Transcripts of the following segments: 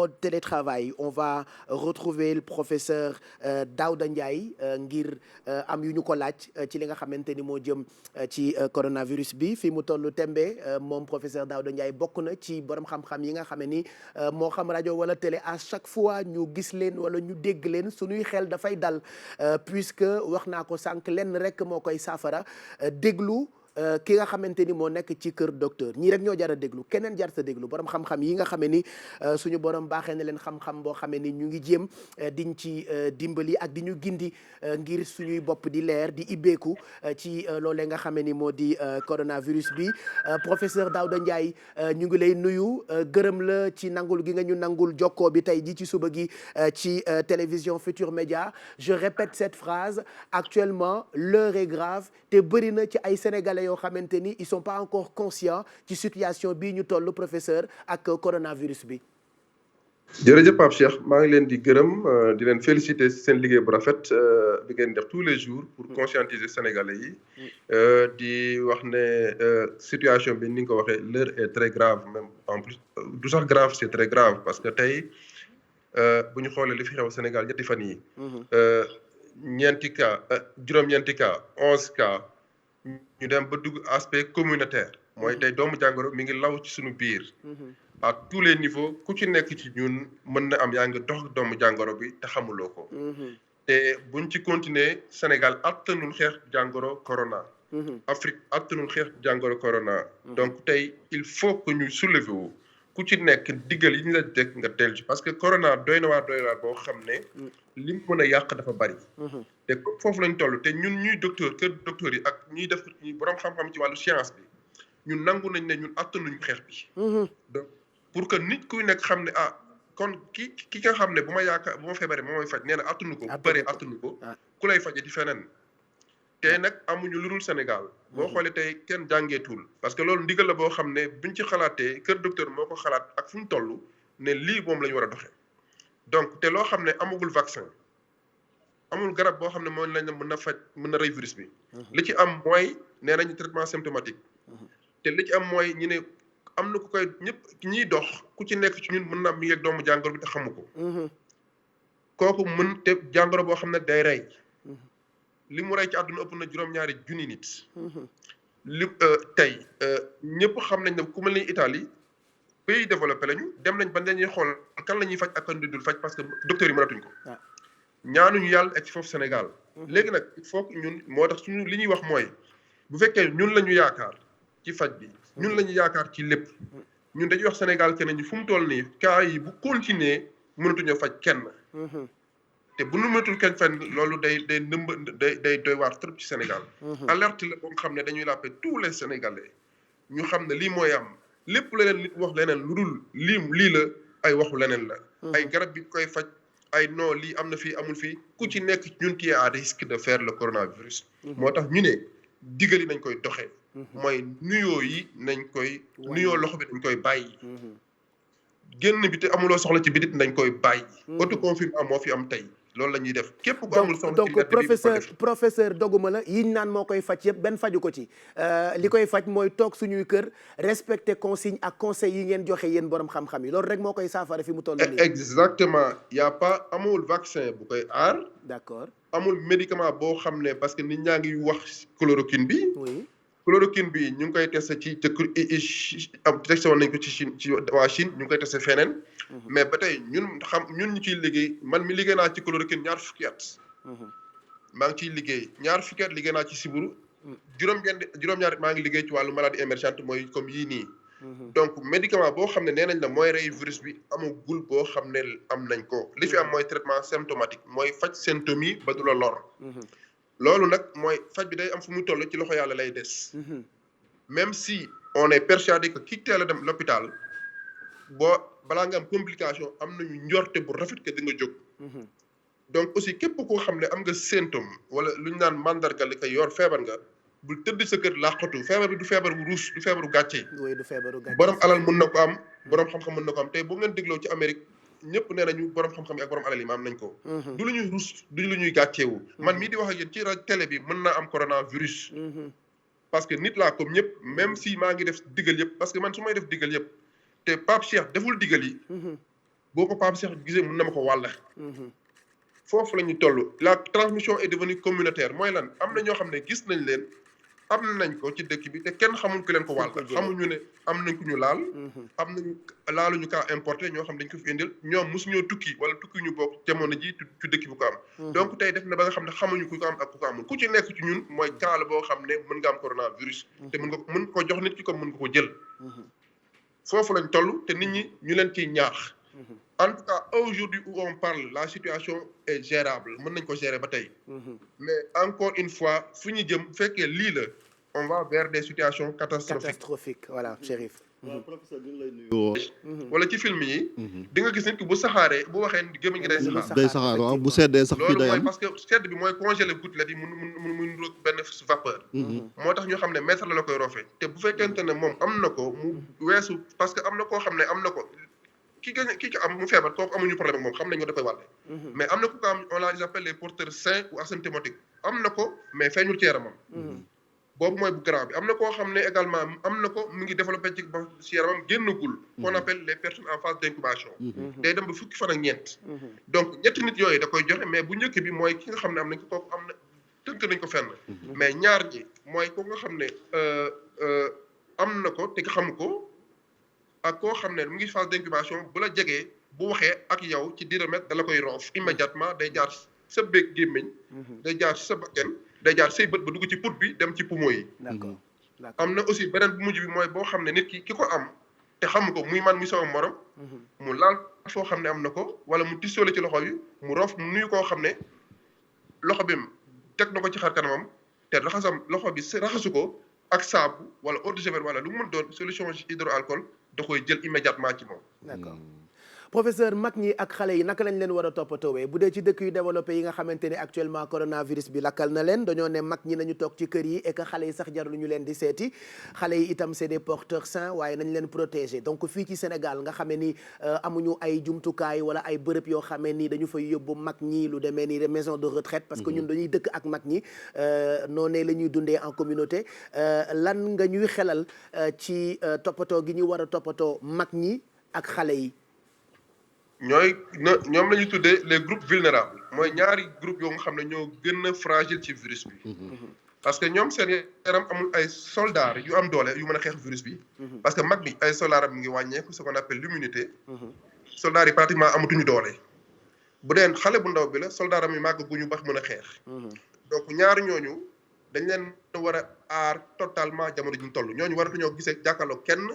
Au télétravail, on va retrouver le professeur Daouda Ndiaye ngir am yu ñu ko laaj ci li nga xamante ni moo jëm ci coronavirus bi fi mu tollu tembe moom professeur Daouda Ndiaye bokk na ci borom xam-xam yi nga xam ni moo xam rajo wala télé à chaque fois ñu gis leen wala ñu dégg leen suñuy xel dafay dal puisque wax naa ko sànq lenn rek moo koy saafara déglu. Ki nga xamante ni moo nekk ci kër docteur ñii rek ñoo jar a déglu keneen jar sa déglu borom xam-xam yi nga xamee ni suñu borom baaxee na leen xam-xam boo xamee ni ñu ngi jéem diñ ci dimbali ak di ñu gindi ngir suñuy bopp di leer di ibbeeku ci loolee nga xamee ni moo di coronavirus bi professeur Daouda Ndiaye ñu ngi lay nuyu gërëm la ci nangul gi nga ñu nangul jokkoo bi tey ji ci suba gi ci télévision Futur Média je répète cette phrase actuellement l'heure est grave te bëri na ci ay sénégalais yoo xamante ni ils sont pas encore conscients ci situation bii ñu toll professeur ak coronavirus bi. jërëjëf Pape Cheikh maa ngi leen di gërëm di leen féliciter ci seen liggéey bu rafet bi ngeen def tous les jours pour conscientiser sénégalais yi di wax ne situation bi ni nga ko waxee l'heure est très grave même en plus du sax grave c'est très grave parce que tey bu ñu xoolee li fi xew Sénégal ñetti fan yi ñeenti cas juróom-ñeenti cas 11 cas ñu dem ba dugg aspect communautaire mooy tey doomu jàngoro mi ngi law ci suñu biir à tous les niveaux ku ci nekk ci ñun mën na am yaa ngi dox doomu jàngoro bi te xamuloo ko te buñ ci continuer Sénégal attanul xeex jàngoro corona Afrique attanul xeex jàngoro corona donc tey il faut que ñu soulever wu ku ci nekk diggal yi ñu la teg nga teel ci parce que corona doy na waar boo xam ne li mu mën a yàq dafa bari te comme foofu lañ toll te ñun ñuy docteur kër docteur yi ak ñuy def ñi borom xam-xam ci wàllu science bi ñun nangu nañ ne ñun attanuñu xeex bi donc pour que nit kuy nekk xam ne kon ki nga xam ne bu ma feebaree moo may faj nee na attanu ko bu bëree attanu ko ku lay faje di feneen te nag amuñu lu dul Sénégal boo xoolee tey kenn jàngeetul parce que loolu ndigal la boo xam ne buñ ci xalaatee kër docteur moo ko xalaat ak fu mu toll ne lii moom la ñu war a doxee donc te loo xam ne amagul vaccin amul garab boo xam ne moom lañ mën na faj mën na rey virus bi li ci am mooy nee nañu traitement symptomatique te li ci am mooy ñu ne am na ku koy ñëpp ñiy dox ku ci nekk ci ñun mën na am mi ngi ak doomu jàngoro bi te xamu ko kooku mën te jàngoro boo xam ne day rey li mu rey ci àdduna ëpp na juróom-ñaari junni nit li tey ñëpp xam nañ ne ku mel ni Italie pays développé lañu dem nañ ba dañuy xool kan la ñuy faj ak kan dul faj parce que docteurs yi mënatuñ ko ñaanuñu yàlla ak ci foofu Sénégal léegi nag il faut que ñun moo tax suñu li ñuy wax mooy bu fekkee ñun la ñu yaakaar ci faj bi ñun la ñu yaakaar ci lépp ñun dañuy wax Sénégal que ñu fu mu toll nii cas yi bu continuer mënatuñoo faj kenn te bu nu mënatul kenn fenn loolu day doy waar trop ci Sénégal alerte la boo xam ne dañuy lappe tous les Sénégalais ñu xam ne lii mooy am lépp leneen nit wax leneen lu dul lii la ay waxu leneen la ay garab bi koy faj ay non lii am na fii amul fii ku ci nekk ñun tu es à risque de faire le coronavirus moo tax ñu ne digali nañ koy doxee mooy nuyoo yi nañ koy nuyoo loxo bi nañ koy bàyyi génn bi te amuloo soxla ci bitit nañ koy bàyyi autoconfinement moo fi am tey loolu la ñuy def képp ku amul soxla donc professeur doguma la yiñ naan moo koy faj yëpp benn faju ko ci li koy faj mooy toog suñuy kër respecter consigne ak conseils yi ngeen joxe yéen borom xam-xam yi loolu rek moo koy saafara fi mu toll nii exactement y a pas amul vaccin bu koy aar d'accord amul médicament boo xam ne parce que nit ñaa ngi wax chloroquine bi oui chloroquine bi ñu ngi koy testé ci testé woon nañ ko ci waa Chine ñu ngi koy testé feneen mais ba tey ñun ñu ciy liggéey man mi liggéey naa ci chloroquine ñaar fukki at maa ngi ciy liggéey ñaar fukki at liggéey naa ci siburu juróom-ñaar maa ngi liggéey ci wàllu maladie émergente mooy comme yii nii donc médicament boo xam ne nee nañ la mooy rey virus bi amagul boo xam ne am nañ ko li fi am mooy traitement symptomatique mooy faj symptômes yi ba du la lor loolu nag mooy faj bi day am fu mu toll ci loxo yàlla lay des même si on est persuadé que ki teel a dem l'hôpital balaa nga am complication am nañu njorte bu rafet que di nga jóg donc aussi képp koo xam ne am nga symptôme wala lu ñu naan mandarga li koy yor feebar nga bul tëdd sa kër làqatu feebar bi du feebar bu ruus du feebaru gàcce borom alal mën na ko am borom xam-xam mën na ko am tey boo ngeen dégloo ci Amérique ñëpp nee nañu borom xam-xam yi ak borom alal yi ma am nañ ko du lu ñuy rus du lu ñuy gàcceewu man mii di wax ak yéen ci rajo télé bi mën naa am coronavirus parce que nit laa comme ñëpp même si maa ngi def digal yëpp parce que man su may def digal yëpp te Pape Cheikh deful digal yi boo ko Pape Cheikh gisee mun na ma ko wàll. foofu la ñu toll la transmission est devenue communautaire mooy lan am na ñoo xam ne gis nañ leen am nañ ko ci dëkk bi te kenn xamul ku leen ko wàll. xamuñu ne am nañ ku ñu laal. am nañu laaluñu cas importé ñoo xam dañ ko fi indil ñoom mosuñoo tukki wala tukki ñu bokk jamono ji ci dëkk bu ko am. donc tey def na ba nga xam ne xamuñu ku ko am ak ku ko amul ku ci nekk ci ñun mooy cas la boo xam ne mën nga am coronavirus. te mën ko jox nit ki comme mën nga ko jël. foofu lañ toll te nit ñi ñu leen ciy ñaax. En tout cas aujourd'hui où on parle la situation est gérable mën nañ ko gérer ba tey. mais encore une fois fu ñu jëm fekkee lii la on va vers des situations catastrophiques. Voilà Chérif. waaw professeur ñu ngi lay nuyu. wala ci film yi. di nga gis nit ki bu saxaaree bu waxee gémmiñ gi day saxaar. day saxaar waaw bu seddee sax fii day loolu am mooy parce que sedd bi mooy congeler gouttelettes yi mu niroog benn vapeur. moo tax ñu xam ne mètre la koy roofee te bu fekkente ne moom am na ko mu weesu parce que am na koo xam ne am na ko. ki am mu feebar kooku amuñu problème ak moom xam nañu da koy wàlle mais am na ku ko am on les appelle les porteurs sains ou asymptomatiques am na ko mais feeñul ci yaramam. boobu mooy bu grave bi am na koo xam ne également am na ko mu ngi développé ci yaramam génnagul. qu'on appelle les personnes en phase d'incubation. day dem ba fukki fan ak ñeent. donc ñetti nit yooyu da koy joxe mais bu njëkk bi mooy ki nga xam ne am nañ ko kooku am na tënk nañ ko fenn. mais ñaar ñi mooy ko nga xam ne am na ko te xamu ko. ak koo xam ne mu ngi phase d'incubation bu la jegee bu waxee ak yow ci diramètre da la koy roof immédiatement day jaar sa béeg gémmiñ day jaar sa bakken day jaar say bët ba dugg ci put bi dem ci poumon yi. D'accord. am na aussi beneen bu mujj bi mooy boo xam ne nit ki ko am te xamu ko muy man muy sama morom mu laal foo xam ne am na ko wala mu tissoole ci loxo yi mu roof mu nuyu koo xam ne loxo bi teg na ko ci xar kanamam te loxo bi raxasu ko ak saabu wala eau de javel wala lu mu mën doon solution hydroalcool da koy jël immédiatement ci moom. D'accord. Professeur mag ñi ak xale yi naka lañ leen war a toppatoowee bu dee ci dëkk yu développé yi nga xamante ne actuellement coronavirus bi lakkal na leen dañoo ne mag ñi nañu toog ci kër yi et que xale yi sax jarul ñu leen di seeti xale yi itam c'est des porteurs sains waaye nañ leen protéger donc fii ci Sénégal nga xamee ni amuñu ay jumtukaay wala ay bërëb yoo xamee ni dañu fay yóbbu mag ñi lu demee ni maison de retraite parce que ñun dañuy dëkk ak mag ñi noonee la ñuy dundee en communauté lan nga ñuy xelal ci toppatoo gi ñu war a toppatoo mag ñi ak xale yi. ñoom la ñuy tuddee les groupes vulnérables mooy ñaari groupe yoo nga xam ne ñoo gën a fragile ci virus bi. parce que ñoom seen yaram amul ay soldats yu am doole yu mën a xeex virus bi. parce que mag bi ay soldats am ngi wàññeeku ce qu'on appelle l'immunité. soldats yi pratiquement amatuñu doole. bu dee xale bu ndaw bi la soldats am yi màgg gu ñu bax mën a xeex. donc ñaar ñooñu dañ leen war a aar totalement jamono ji ñu toll ñooñu waratuñoo gisee jàkkaarloo kenn.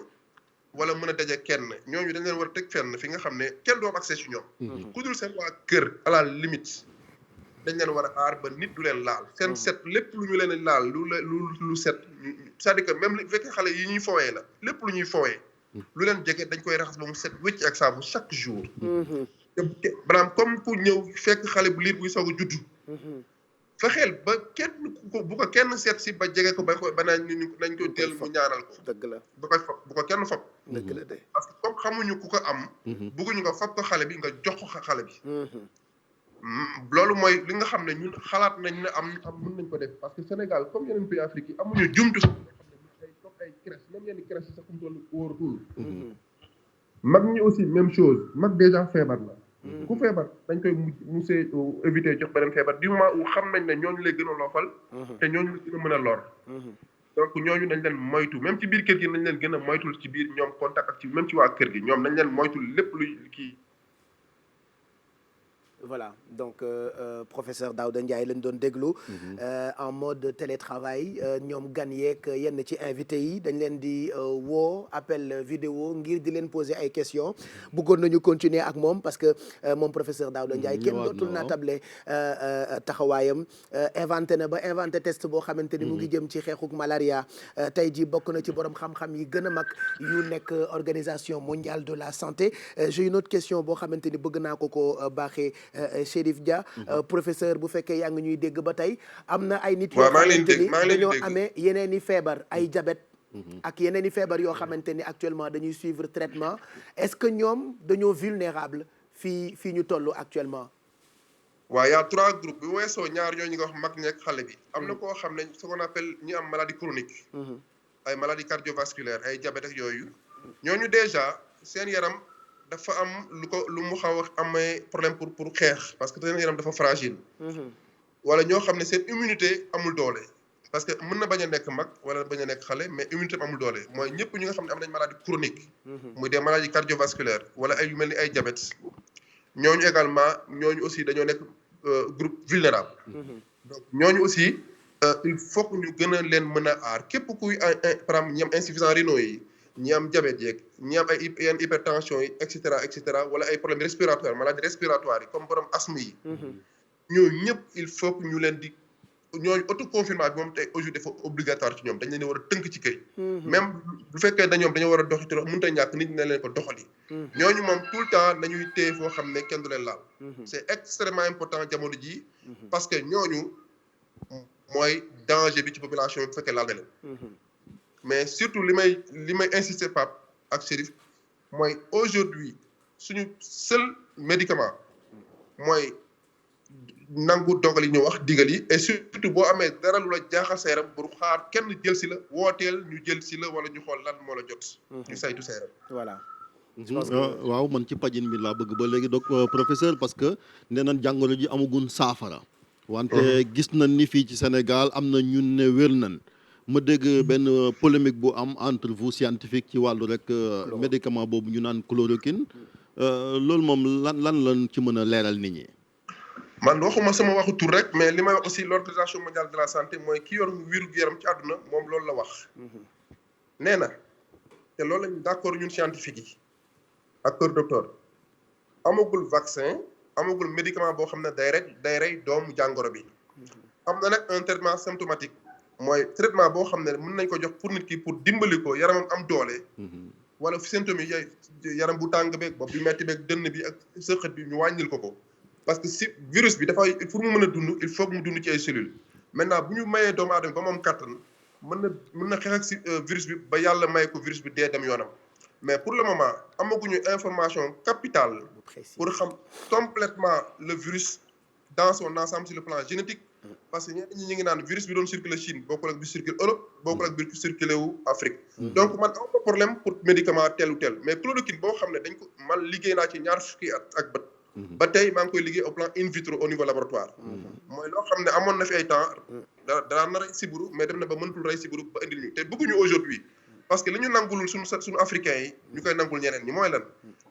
wala mën a daje kenn ñooñu dañ leen war a teg fenn fi nga xam ne kenn du am accès ci ñoom. ku dul seen waa kër à la limite dañ leen war a aar ba nit du leen laal. seen set lépp lu ñu leen laal lu set c'est-à-dire que même bu fekkee xale yi ñuy fowee la lépp lu ñuy fowee. lu leen jege dañ koy raxas ba mu set wécc ak saabu chaque jour. te maanaam comme ku ñëw fekk xale bu liir buy soog a juddu. fexeel ba kenn bu ko kenn seet si ba jege ko ba nañ ko teel mu ñaanal ko. dëgg la bu ko kenn fob. dëgg la de. parce que comme xamuñu ku ko am. bëgguñu nga fob ko xale bi nga jox ko xale bi. loolu mooy li nga xam ne ñun xalaat nañ ne am mën nañ ko def parce que Sénégal comme yeneen pays Afrique yi amuñu jumtu sax yoo xam ne ay comme ay crèche même yenn crèche sax fu mu toll wóoratul. mag ñi aussi même chose mag déjà feebar la. ku feebar dañ koy musee éviter jox beneen feebar du moment où xam nañ ne ñooñu lay gën a loofal. te ñooñu la gën a mën a lor. donc ñooñu dañ leen moytu même ci biir kër gi nañ leen gën a moytul ci biir ñoom contact ak ci même ci waa kër gi ñoom nañ leen moytul lépp luy kii. Voilà donc professeur Daouda Ndiaye lañ doon déglu en mode télétravail ñoom gan yeeg yenn ci invité yi dañ leen di woo appel vidéo ngir di leen poser ay questions bëggoon nañu continuer ak moom parce que moom professeur Daouda Ndiaye kenn dootul naa table taxawaayam inventé na ba inventé test boo xamante ni mu ngi jëm ci xeexuk malaria tey ji bokk na ci borom xam-xam yi gën a mag yu nekk organisation mondiale de la santé j'ai une autre question boo xamante ni bëgg naa ko baaxee Chérif Dia professeur bu fekkee yaa ngi ñuy dégg ba tey am na ay nit yoo xamante ni dañoo amee yeneen i feebar ay diabète ak yeneen i feebar yoo xamante ni actuellement dañuy suivre traitement est-ce que ñoom dañoo vulnérable fii ñu toll actuellement. waaw y a 3 groupes bi weesoo ñaar ñooñu nga wax mag ñeeg xale bi am na koo xam ne ce qu'on appelle ñi am maladie chronique ay maladie cardiovasculaire ay diabète ak yooyu ñooñu déjà seen yaram dafa am lu mu xaw a amee problème pour xeex parce que seen yaram dafa fragile. wala ñoo xam ne seen immunité amul doole. parce que mën na bañ a nekk mag wala bañ a nekk xale mais immunité amul doole mooy ñëpp ñi nga xam ne am nañ maladie chronique. muy des maladies cardiovasculaires wala ay yu mel ni ay diabète. ñooñu également ñooñu aussi dañoo nekk groupe vulnérable. donc ñooñu aussi il faut que ñu gën a leen mën a aar képp kuy par exemple ñi am insuffisance rénaux yi ñi am diabète yeeg ñi am ay yenn hypertension yi et cetera wala ay problèmes respiratoires maladies respiratoires yi comme borom asthme yi. ñooñu ñëpp il faut que ñu leen di ñooñu autoconfinement bi moom tey aujourd'hui dafa obligatoire ci ñoom dañ leen war a tënk ci kër. même bu fekkee dañoo war a doxi te mënut a ñàkk nit ñi ne leen ko doxali. ñooñu moom tout le temps nañuy téye foo xam ne kenn du leen laal. c'est extrêmement important jamono jii. parce que ñooñu mooy danger bi ci population bi bu fekkee laal na leen. mais surtout li may insister Pape ak Chérif mooy aujourd'hui suñu seul médicament mooy nangu dogal yi ñu wax digal yi et surtout boo amee dara lu la jaaxal sa yaram pour xaar kenn jël si la wooteel ñu jël si la wala ñu xool lan moo la jot. ñu saytu sa yaram. voilà. waaw man ci pajin bi laa bëgg ba léegi donc professeur parce que nee nañ jàngoro ji amagun saafara. wante gis nañ ni fii ci Sénégal am na ñun ne wér nañ. ma dégg benn polémique bu am entre vous scientifique ci wàllu rek médicament boobu ñu naan chloroquine loolu moom lan ci mën a leeral nit ñi. man waxuma sama waxu tur rek mais li may wax aussi l'organisation mondiale de la santé mooy ki yor wér-gu-yaram ci àdduna moom loolu la wax. nee na te loolu lañ d'accord ñun scientifique yi ak kër docteur amagul vaccin amagul médicament boo xam ne day rey doomu jàngoro bi. am na nag un traitement symptomatique mooy traitement boo xam ne mën nañ ko jox pour nit ki pour dimbali ko yaramam am doole. wala symptômes yi yaram bu tàng beeg bopp bi metti beeg dënn bi ak sëqët bi ñu wàññil ko. parce que si virus bi dafay pour mu mën a dund il faut que mu dund ci ay cellules maintenant bu ñu mayee doomu aadama ba moom kattan mën na xeex ak si virus bi ba yàlla may ko virus bi dee dem yoonam mais pour le moment amaguñu information capitale pour xam complètement le virus dans son ensemble sur le plan génétique parce que ñenn ñi ñu ngi naan virus bi doon circuler Chine bokkul ak bi circuler Europe bokkul ak bi circuler wu Afrique donc man am na problème pour médicament tel ou tel mais chloroquine boo xam ne dañ ko man liggéey naa ci ñaar fukki at ak bët ba tey maa ngi koy liggéey au plan in vitro au niveau laboratoire mooy loo xam ne amoon na fi ay temps danaa na rey siburu mais dem na ba mënatul rey siburu ba indil ñu te bëgguñu aujourd'hui parce que li ñu nangulul suñu africains yi ñu koy nangul ñeneen ñi mooy lan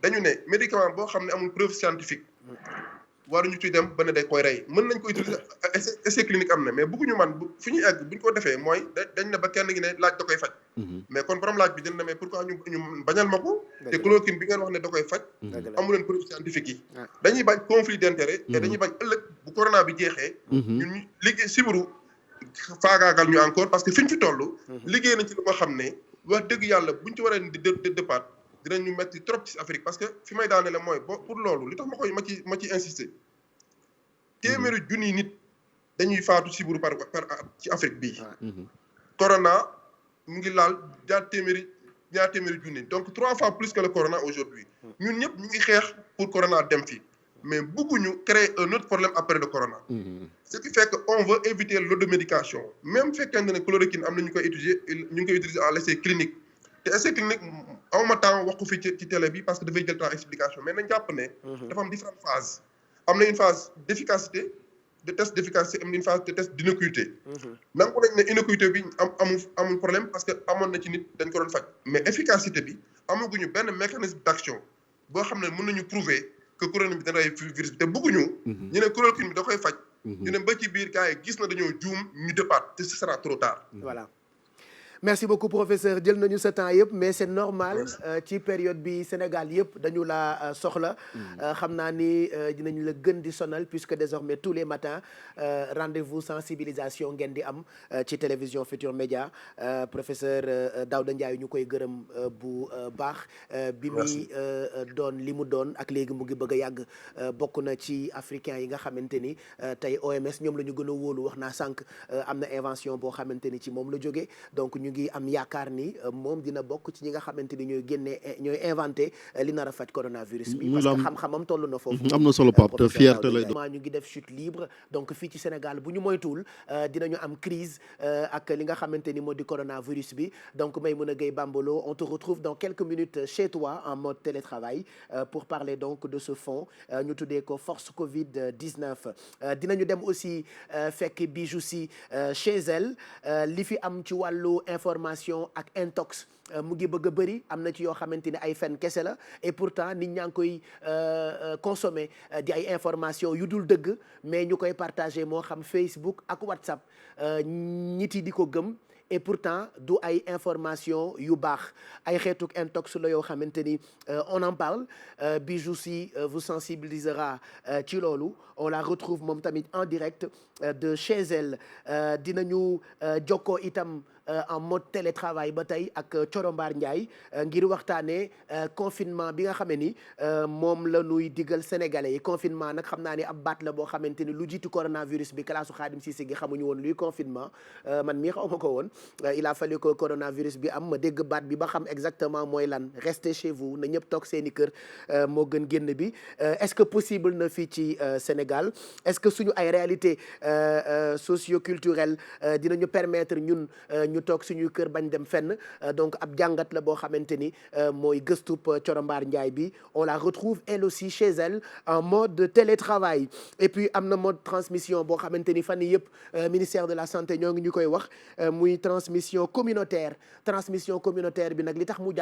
dañu ne médicament boo xam ne amul preuve scientifique waruñu ci dem ba ne day koy rey mën nañ ko utiliser essai clinique am na mais bëgguñu man fi ñu egg buñ ko defee mooy dañ ne ba kenn gi ne laaj da koy faj mais kon borom laaj bi dina ne mais pourquoi ñu bañal ma ko te chloroquine bi ngeen wax ne da koy faj amu leen preuve scientifique yi dañuy bañ conflit d'intérêt et dañuy bañ ëllëg bu corona bi jeexee ñun ñu liggéey sibiru faagaagal ñu encore parce que fi ñu fi toll liggéey nañ ci lu nga xam ne wax dëgg yàlla buñ ci waree di dëppaat dinañu metti trop ci Afrique parce que fi may daane la mooy pour loolu li tax ma ci insister téeméeri junni nit dañuy faatu sibiru par ci Afrique bii corona mu ngi laal ñaar téeméeri junni donc 3 fois plus que le corona aujourd'hui ñun ñëpp ñu ngi xeex pour corona dem fi mais bëgguñu créer un autre problème après le corona ce qui fait que on veut éviter l'automédication même fekkente ne chloroquine am na ñu koy utiliser à l'essai clinique te essai clinique awma temps wax ko fii ci télé bi parce que dafay jël temps explication mais nañ jàpp ne dafa am différentes phases am na une phase d'efficacité de test d'efficacité am na une phase de test d'innocuité nangu nañ ne innocuité bi amul problème parce que amoon na ci nit dañ ko doon faj mais efficacité bi amaguñu benn mécanisme d'action boo xam ne mën nañu prouver que chloroquine bi dana rey virus bi te bëgguñu ñu ne chloroquine bi da koy faj ñu ne ba ci biir gars yi gis na dañoo juum ñu départ te ce sera trop tard voilà merci beaucoup professeur jël nañu sa temps yëpp mais c'est normal ci période bi Sénégal yëpp dañu la soxla xam naa ni dinañu la gën di sonal puisque désormais tous les matins rendez-vous sensibilisation ngeen di am ci télévision Futur Média professeur Daouda Ndiaye ñu koy gërëm bu baax bi muy doon li mu doon ak léegi mu ngi bëgg a yàgg bokk na ci africains yi nga xamante ni tey OMS ñoom la ñu gën a wóolu wax naa sànq am na invention boo xamante ni ci moom la jógee donc ñu ngi am yaakaar ni moom dina bokk ci ñi nga xamante ni ñooy inventé li nar a faj coronavirus bi. parce que xam-xamam toll na foofu. am na solo Pape te fierté lay doon. ñu ngi def chute libre donc fii ci Sénégal bu ñu moytuwul dinañu am crise ak li nga xamante ni moo di coronavirus bi donc Maïmouna Gueye Bambolo on te retrouve dans quelques minutes chez toi en mode télétravail pour parler donc de ce fonds ñu tuddee ko force Covid 19 dinañu dem aussi fekk Bijou Sy chez elle li fi am ci wàllu information ak intox mu ngi bëgg a bëri am na ci yoo xamante ni ay fen kese la et pourtant nit ñaa ngi koy consommer di ay information yu dul dëgg mais ñu koy partager moo xam Facebook ak WhatsApp nit yi di ko gëm et pourtant du ay information yu baax ay xeetuk intox la yoo xamante ni on en parle Bijou Sy vous sensibilisera ci loolu on la retrouve moom tamit en direct de chez elle dinañu jokkoo itam en mode télétravail ba tey ak Corombaar Ndiaye ngir waxtaanee confinement bi nga xamee ni moom la ñuy digal sénégalais yi confinement nag xam naa ni ab baat la boo xamante ni lu jiitu coronavirus bi kalaasu Xaadim Cissé gi xamuñu woon luy confinement man mii xaw ma ko woon il a fallu que coronavirus bi am ma dégg baat bi ba xam exactement mooy lan restez chez vous na ñëpp toog seeni kër moo gën génn bi est-ce que possible na fii ci Sénégal est-ce que suñu ay réalité socio-culturelle dinañu permettre ñun ñu toog suñuy kër bañ dem fenn donc ab jàngat la boo xamante ni mooy gëstub Corombaar Ndiaye bi on la retrouve elle aussi chez elle en mode télétravail et puis am na mode transmission boo xamante ni fan yii yëpp ministère de la santé ñoo ngi ñu koy wax muy transmission communautaire bi nag li tax mu